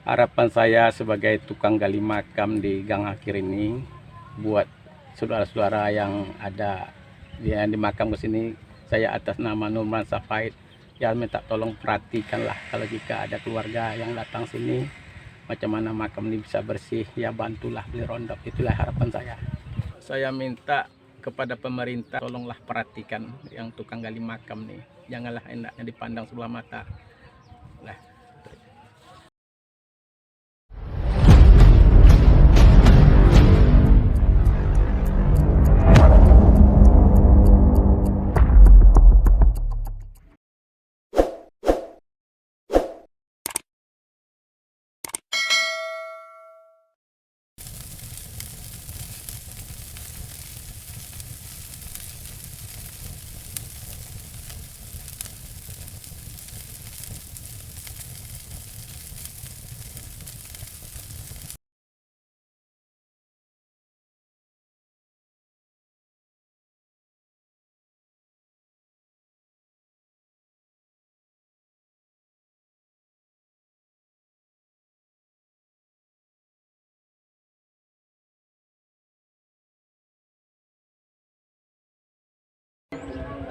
Harapan saya sebagai tukang gali makam di Gang Akhir ini, buat saudara-saudara yang ada di makam ke sini, saya atas nama Nurman Safaid ya minta tolong perhatikanlah kalau jika ada keluarga yang datang sini, macam mana makam ini bisa bersih, ya bantulah beli rondok, itulah harapan saya. Saya minta kepada pemerintah, tolonglah perhatikan yang tukang gali makam nih, janganlah enaknya dipandang sebelah mata. Nah,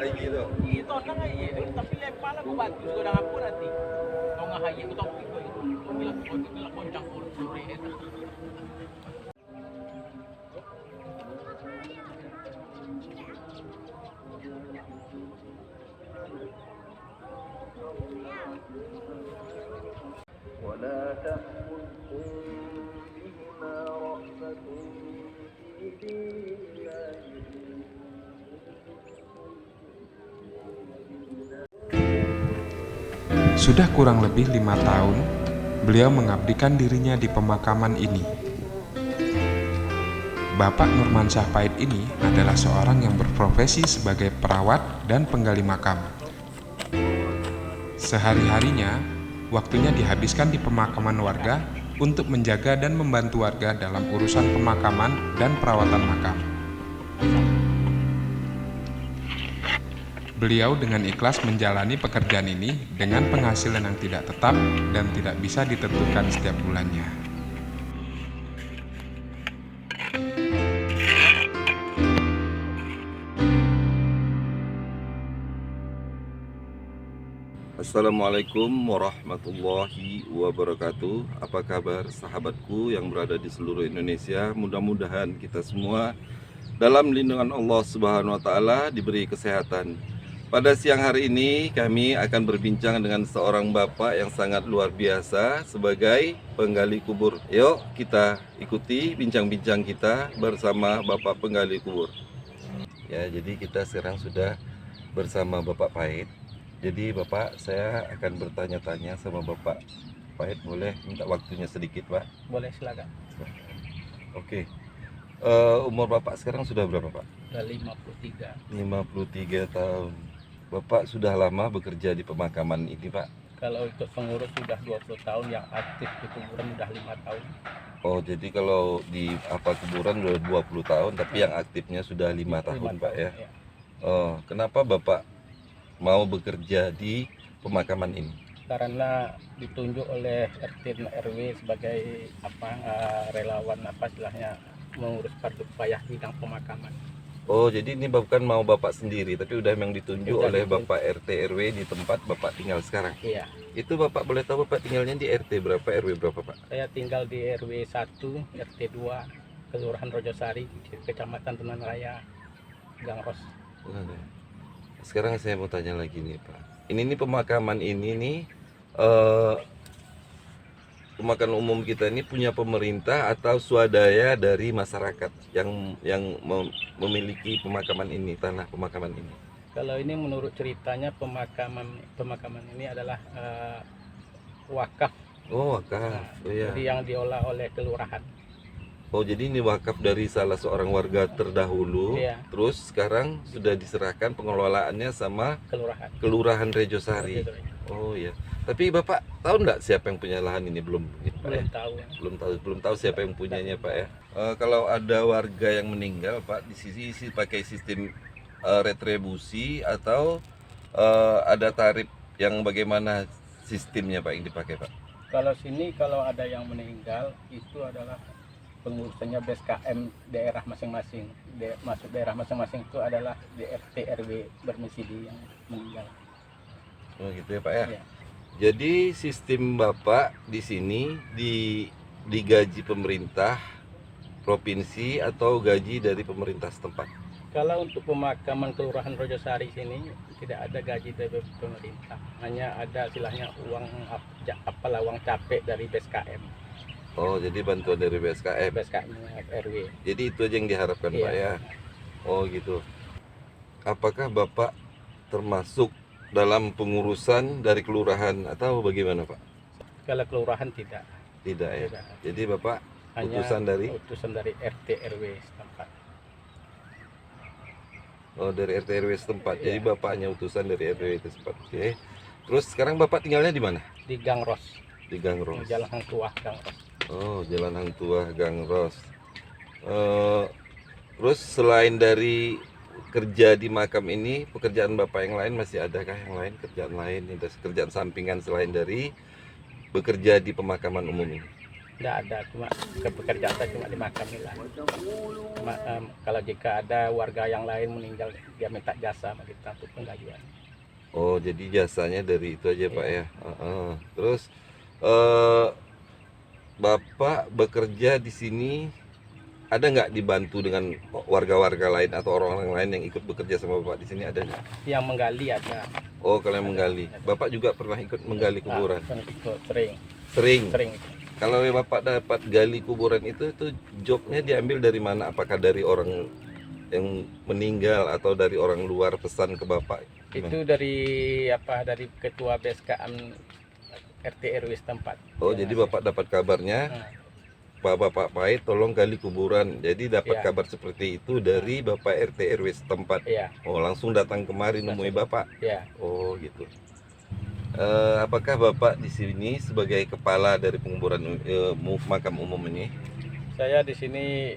Ay gitu. itu orang aja, tapi lepas lah batu sudah ngapun nanti. Kau nggak hayat, kau tahu itu. Kau bilang koncang pun sore itu. ولا تأخذكم بهما رأفة في دين الله. Sudah kurang lebih 5 tahun, beliau mengabdikan dirinya di pemakaman ini. Bapak Nurman Safaid ini adalah seorang yang berprofesi sebagai perawat dan penggali makam. Sehari-harinya, waktunya dihabiskan di pemakaman warga untuk menjaga dan membantu warga dalam urusan pemakaman dan perawatan makam. Beliau dengan ikhlas menjalani pekerjaan ini dengan penghasilan yang tidak tetap dan tidak bisa ditentukan setiap bulannya. Assalamualaikum warahmatullahi wabarakatuh. Apa kabar sahabatku yang berada di seluruh Indonesia? Mudah-mudahan kita semua dalam lindungan Allah Subhanahu wa taala diberi kesehatan. Pada siang hari ini kami akan berbincang dengan seorang bapak yang sangat luar biasa sebagai penggali kubur. Yuk kita ikuti bincang-bincang kita bersama Bapak Penggali Kubur. Ya, jadi kita sekarang sudah bersama Bapak Pahit. Jadi Bapak, saya akan bertanya-tanya sama Bapak Pahit, boleh minta waktunya sedikit, Pak? Boleh silakan. Oke. Umur Bapak sekarang sudah berapa, Pak? Udah 53. 53 tahun. Bapak sudah lama bekerja di pemakaman ini, Pak? Kalau ikut pengurus sudah 20 tahun, yang aktif di kuburan udah 5 tahun. Oh, jadi kalau di kuburan udah 20 tahun, tapi yang aktifnya sudah 5 tahun, Pak ya? Ya. Oh, kenapa Bapak mau bekerja di pemakaman ini? Karena ditunjuk oleh RT dan RW sebagai relawan istilahnya mengurus partu payah bidang pemakaman. Oh, jadi ini bukan mau Bapak sendiri, tapi udah memang ditunjuk Udah oleh ditunjuk. Bapak RT RW di tempat Bapak tinggal sekarang. Iya. Itu Bapak boleh tahu Bapak tinggalnya di RT berapa, RW berapa, Pak? Saya tinggal di RW 1, RT 2, Kelurahan Rojosari, Kecamatan Tenan Raya, Gangros. Sekarang saya mau tanya lagi nih, Pak. Ini pemakaman ini nih pemakaman umum kita ini punya pemerintah atau swadaya dari masyarakat yang memiliki pemakaman ini, tanah pemakaman ini? Kalau ini menurut ceritanya pemakaman ini adalah wakaf. Oh, wakaf. Oh ya. Jadi yang diolah oleh kelurahan. Oh, jadi ini wakaf dari salah seorang warga terdahulu. Iya. Terus sekarang sudah diserahkan pengelolaannya sama Kelurahan Rejosari. Oh ya. Tapi Bapak tahu nggak siapa yang punya lahan ini? Belum, Pak, Belum ya? tahu. Belum tahu siapa yang punyanya, Pak ya. Kalau ada warga yang meninggal, Pak, di sisi pakai sistem retribusi atau ada tarif yang bagaimana sistemnya, Pak, yang dipakai, Pak? Kalau sini kalau ada yang meninggal itu adalah pengurusannya BSKM daerah masing-masing. Masuk daerah masing-masing itu adalah di RT RW bermisili yang meninggal. Oh gitu ya Pak ya. Ya. Jadi sistem Bapak di sini digaji pemerintah provinsi atau gaji dari pemerintah setempat? Kalau untuk pemakaman Kelurahan Rojosari sini tidak ada gaji dari pemerintah, hanya ada istilahnya uang uang capek dari BSKM, Oh, jadi bantuan dari BSKM. BSKM RW. Jadi itu aja yang diharapkan Iya. Pak ya. Oh gitu. Apakah Bapak termasuk dalam pengurusan dari kelurahan atau bagaimana Pak? Kalau kelurahan tidak, Tidak ya. tidak. Jadi Bapak Hanya utusan dari dari RT RW setempat. Oh, dari RT RW setempat. Iya. Jadi Bapak hanya utusan dari RW itu setempat. Oke. Terus sekarang Bapak tinggalnya di mana? Di Gang Ros, Di Gang Ros. Jalan Hang Tuah Gang Ros. Oh, Jalan Hang Tuah Gang Ros. Terus selain dari kerja di makam ini, pekerjaan Bapak yang lain masih adakah yang lain, kerjaan lain, kerjaan sampingan selain dari bekerja di pemakaman umum ini? Tidak ada, cuma pekerjaan saya cuma di makam ini lah. Kalau jika ada warga yang lain meninggal, dia minta jasa sama kita untuk penggajuan. Oh, jadi jasanya dari itu aja Pak ya. Terus Bapak bekerja di sini ada nggak dibantu dengan warga-warga lain atau orang-orang lain yang ikut bekerja sama Bapak di sini, ada nggak? Yang menggali ada. Oh, kalian menggali. Bapak juga pernah ikut menggali kuburan? Ikut, sering. Sering. Kalau Bapak dapat gali kuburan itu jobnya diambil dari mana? Apakah dari orang yang meninggal atau dari orang luar pesan ke Bapak? Itu dari dari ketua BSKM RT RW setempat. Oh, jadi Bapak dapat kabarnya, Pak Bapak Pahit tolong gali kuburan. Jadi dapat Iya. kabar seperti itu dari Bapak RT RW setempat. Iya, Oh, langsung datang kemari nemui Bapak. iya. Oh, gitu. Apakah Bapak di sini sebagai kepala dari penguburan makam umum ini? Saya di sini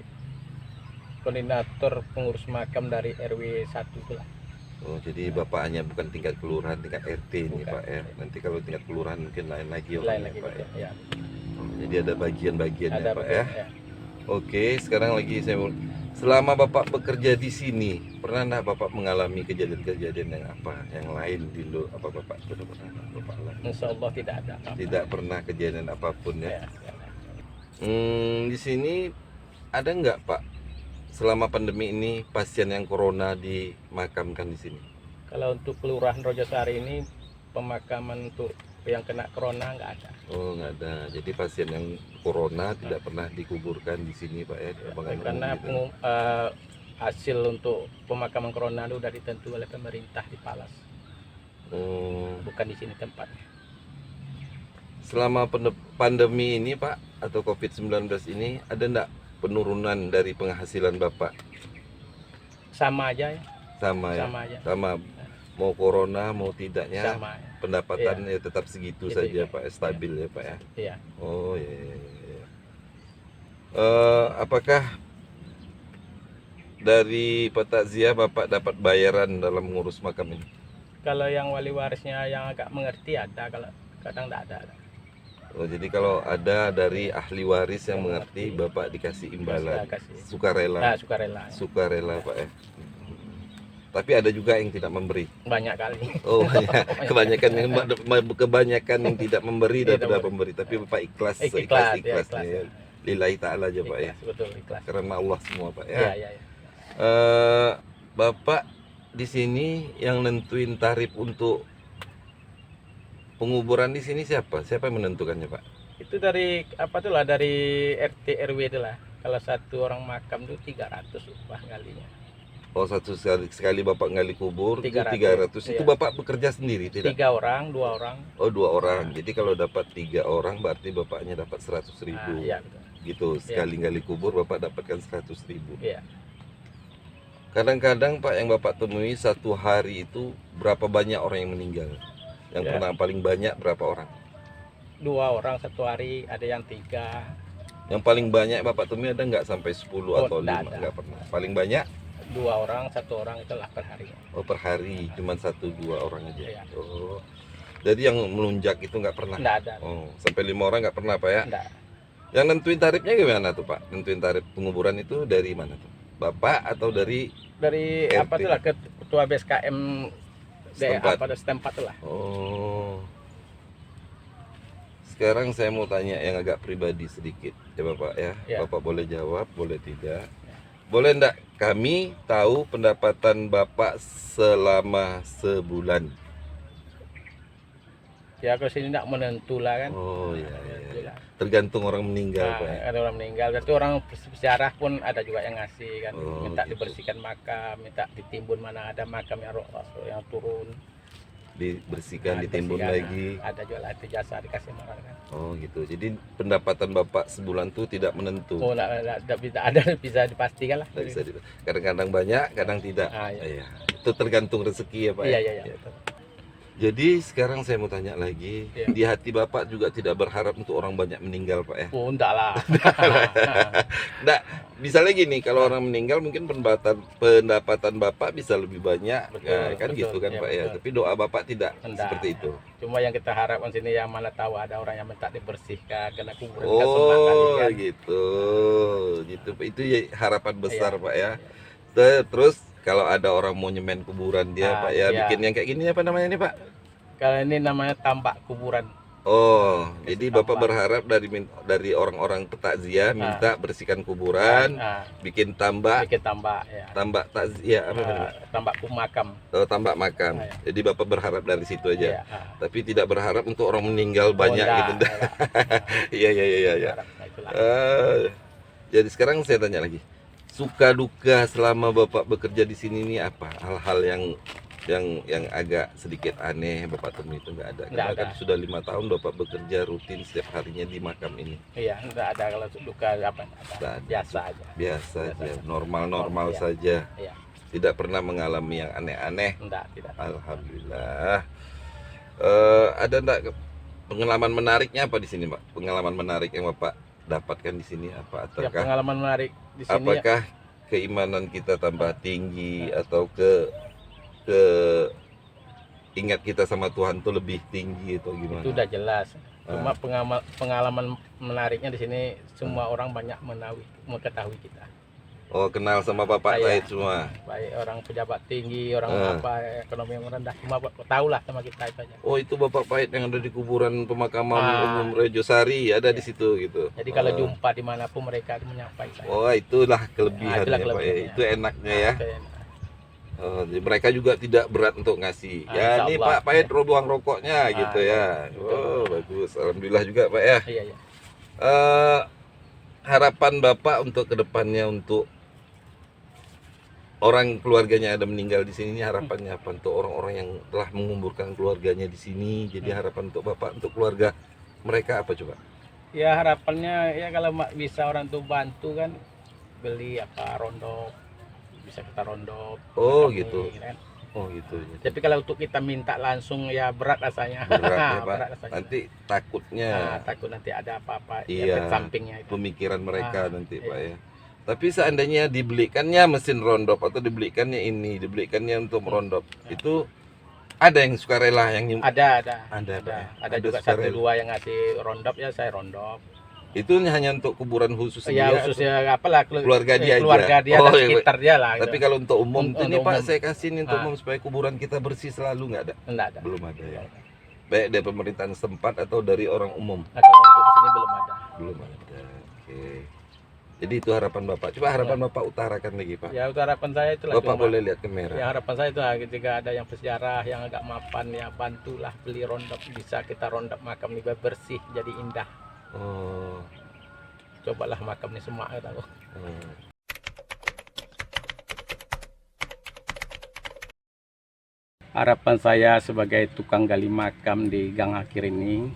koordinator pengurus makam dari RW 1 itulah. Oh, jadi Bapak hanya bukan tingkat kelurahan, tingkat RT ini Bukan. Pak ya. Nanti kalau tingkat kelurahan mungkin lain lagi Lain orangnya, lagi Pak ya. betul, ya. Oh, jadi ada bagian-bagiannya Ada Pak betul, ya. ya. Oke, sekarang lagi selama Bapak bekerja di sini, pernah enggak Bapak mengalami kejadian-kejadian yang lain di apa Bapak sudah pernah Bapak alami? Insya Allah tidak ada. Tidak pernah kejadian apapun ya. Ya, ya. Di sini ada nggak Pak selama pandemi ini pasien yang corona dimakamkan di sini? Kalau untuk Kelurahan Rojosari ini pemakaman untuk yang kena corona nggak ada. Oh, nggak ada. Jadi pasien yang corona tidak pernah dikuburkan di sini Pak ya? Di pemakaman umum Karena gitu. hasil untuk pemakaman corona itu sudah ditentu oleh pemerintah di Palas, Oh, bukan di sini tempatnya. selama pandemi ini Pak atau COVID-19 ini ada nggak penurunan dari penghasilan Bapak? Sama aja ya, Sama ya? sama aja. Sama. Mau corona mau tidaknya Sama ya. pendapatannya tetap segitu Gitu, saja iya. Pak, stabil ya Pak ya? Iya. Oh iya, iya, iya. Apakah dari Pak Takziah Bapak dapat bayaran dalam mengurus makam ini? Kalau yang wali warisnya yang agak mengerti ada, kalau kadang tidak ada. Oh, jadi kalau ada dari ahli waris yang Yang mengerti, mengerti. Bapak dikasih imbalan, Kasih. sukarela, Nah, sukarela. sukarela Pak ya. Tapi ada juga yang tidak memberi. Banyak kali. Oh, kebanyakan yang tidak memberi Tidak daripada memberi. memberi. Tapi Bapak ikhlas, Ikhlas, ikhlasnya ya, ya. Lillahi ta'ala aja Pak ya. Ikhlas, betul ikhlas. Karena Allah semua Pak Iya, ya. iya, iya. Bapak di sini yang nentuin tarif untuk penguburan di sini siapa? Siapa yang menentukannya Pak? Itu dari dari RT RW itulah. Kalau satu orang makam itu 300 upah kalinya. Oh, sekali Bapak ngali kubur itu 300, 300. Itu iya. Bapak bekerja sendiri tidak? 3 orang, 2 orang. Oh, 2 orang. Jadi kalau dapat 3 orang berarti Bapaknya dapat 100.000. Ah, iya, betul. Gitu. Sekali gali kubur Bapak dapatkan 100.000. Iya. Kadang-kadang Pak yang Bapak temui satu hari itu berapa banyak orang yang meninggal? Yang Ya. pernah paling banyak berapa orang? 2 orang satu hari, ada yang 3. Yang paling banyak Bapak temui ada nggak sampai 10 Oh, atau 5? nggak ada. Nggak pernah. Paling banyak? 2 orang, 1 orang itulah per hari. Oh, per hari cuma 1-2 orang aja. Iya. Oh. Jadi yang melunjak itu nggak pernah? Enggak ada. Oh, sampai 5 orang nggak pernah Pak ya? Enggak. Yang nentuin tarifnya gimana tuh Pak? Nentuin tarif penguburan itu dari mana tuh? Bapak atau dari Dari RT? apa tuh lah ketua BSKM Setempat? apa setempat tuh lah. Oh. Sekarang saya mau tanya yang agak pribadi sedikit ya Bapak ya. Ya. Bapak boleh jawab, boleh tidak. Ya. Boleh enggak kami tahu pendapatan Bapak selama sebulan? Ya kalau sini enggak menentu lah kan. Oh iya, Menentu iya. lah. Tergantung orang meninggal Nah, Pak ya. ada orang meninggal, itu orang sejarah pun ada juga yang ngasih kan, Oh, minta gitu. dibersihkan makam, minta ditimbun mana ada makam yang roh yang turun. Dibersihkan, Nah, ditimbun dibersihkan. lagi. Nah, ada juga itu jasa dikasih orang kan. Oh gitu. Jadi pendapatan Bapak sebulan tuh tidak menentu. Oh, enggak bisa ada bisa dipastikan lah. Nggak bisa kadang-kadang banyak, kadang tidak. Ah, iya. Iya. Itu tergantung rezeki ya Pak. Iya, ya? iya, iya. Betul. Jadi sekarang saya mau tanya lagi, Iya. di hati Bapak juga tidak berharap untuk orang banyak meninggal Pak ya? Oh, enggak lah. Nggak, bisa lagi nih kalau orang meninggal mungkin pendapatan Bapak bisa lebih banyak, Betul, ya, kan betul. gitu kan Iya, Pak ya. betul. Tapi doa Bapak tidak Enggak. seperti itu. Cuma yang kita harapkan sini yang mana tahu ada orang yang minta dibersihkan kena kuburan kan semua kali Oh kan. gitu, gitu. Itu ya harapan besar Iya, Pak ya. iya. Terus kalau ada orang mau nyemen kuburan dia Ah, Pak ya, iya. bikin yang kayak gini apa namanya nih Pak? Kalau ini namanya tambak kuburan. Oh, Kasih jadi tambak. Bapak berharap dari orang-orang petakziah minta bersihkan kuburan, Ah, bikin tambak, bikin tambak ya. tambak takziah apa namanya? Tambak makam. Tambak makam. Ah, ya. Jadi Bapak berharap dari situ aja. Iya, ah. Tapi tidak berharap untuk orang meninggal banyak enggak, gitu. enggak. Iya iya iya iya. Harapnya itulah. Jadi sekarang saya tanya lagi, suka duka selama Bapak bekerja di sini ini apa? Hal-hal yang agak sedikit aneh Bapak temui itu nggak ada? Nggak Karena kan ada. sudah 5 tahun Bapak bekerja rutin setiap harinya di makam ini. Iya, enggak ada kalau duka apa. Nggak ada. Biasa aja. Biasa Biasa aja, aja. normal-normal Iya. saja. Iya. Tidak pernah mengalami yang aneh-aneh. Enggak, tidak. Alhamdulillah. Ada enggak pengalaman menariknya apa di sini, Pak? Pengalaman menarik yang Bapak dapatkan di sini apa? Ya, Ataukah pengalaman menarik di sini ya. apakah keimanan kita tambah tinggi atau ingat kita sama Tuhan tuh lebih tinggi atau gimana? Itu udah jelas. Cuma Ah. pengalaman menariknya di sini semua orang banyak mengetahui kita. Oh, kenal sama Bapak Saya. Said semua. Baik orang pejabat tinggi, orang Ah. apa ekonomi yang rendah, semua tahu lah sama kita itu aja. Oh, itu Bapak Pahit yang ada di kuburan pemakaman Ah. umum Rejosari ada di Iya. situ gitu. Jadi kalau Ah. jumpa dimanapun mereka menyampaikan saya. Oh, itulah kelebihannya, itulah Pak ya. kelebihannya. Itu enaknya ya. Oke. Oh, jadi mereka juga tidak berat untuk ngasih. Ah, Ya, insya nih Allah. Pak Pahit ruang rokoknya gitu ya. betul. Oh, bagus. Alhamdulillah juga Pak ya. Iya, iya. Harapan Bapak untuk kedepannya untuk orang keluarganya ada meninggal di sini, ini harapannya apa untuk orang-orang yang telah menguburkan keluarganya di sini? Jadi harapan untuk Bapak untuk keluarga mereka apa coba? Ya harapannya ya kalau bisa orang tuh bantu kan beli apa rondop, bisa kita rondop. Oh, kami, gitu. kan. Oh gitu. Tapi kalau untuk kita minta langsung ya berat rasanya. Berat ya Pak. Berat rasanya. Nanti takutnya Nah, takut nanti ada apa-apa Iya. efek sampingnya itu. pemikiran mereka nanti iya. Pak ya. Tapi seandainya dibelikannya mesin rondop atau dibelikannya ini, dibelikannya untuk merondop, itu ada yang sukarela yang Ada. Ada, Pak, ya? Ada Ada juga sukarela. 1-2 yang ngasih rondop ya saya rondop. itu hanya untuk kuburan khusus Ya dia khususnya apalah keluarga dia aja? keluarga dia Oh, dan iya, sekitar dia lah. Tapi gitu. kalau untuk umum, Untuk ini Pak umum. saya kasih ini untuk Ah. umum supaya kuburan kita bersih selalu nggak ada? Enggak ada. Belum ada ya. Baik dari pemerintahan setempat atau dari orang umum? Nah, kalau untuk di sini belum ada. Belum ada. Oke. Jadi itu harapan Bapak. Coba harapan Bapak utarakan lagi Pak. Ya harapan saya itulah. Bapak cuma- boleh lihat kamera. Ya harapan saya itu ketika ada yang peziarah yang agak mapan ya bantulah beli rondop, bisa kita rondop makam ini biar bersih jadi indah. Oh. Cobalah makam ini semua kita. Hmm. Harapan saya sebagai tukang gali makam di Gang Akhir ini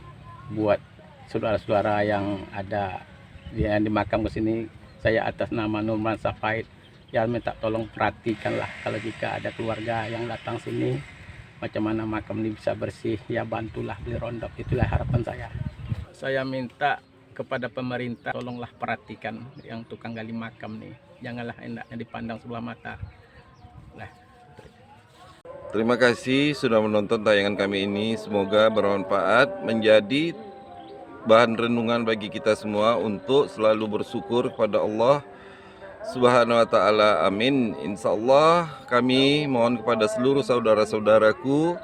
buat saudara-saudara yang ada yang di makam ke sini, saya atas nama Nurman Safaid ya minta tolong perhatikanlah kalau jika ada keluarga yang datang sini macam mana makam ini bisa bersih, ya bantulah beli rondop, itulah harapan saya. Saya minta kepada pemerintah tolonglah perhatikan yang tukang gali makam nih, janganlah enaknya dipandang sebelah mata. Nah, Terima kasih sudah menonton tayangan kami ini. Semoga bermanfaat, menjadi bahan renungan bagi kita semua untuk selalu bersyukur kepada Allah Subhanahu wa ta'ala. Amin. Insya Allah kami mohon kepada seluruh saudara-saudaraku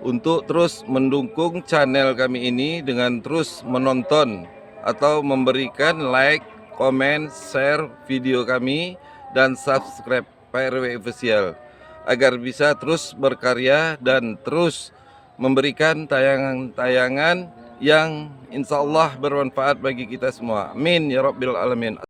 untuk terus mendukung channel kami ini dengan terus menonton atau memberikan like, komen, share video kami dan subscribe PRW Official agar bisa terus berkarya dan terus memberikan tayangan-tayangan yang insya Allah bermanfaat bagi kita semua. Amin ya Rabbil Alamin.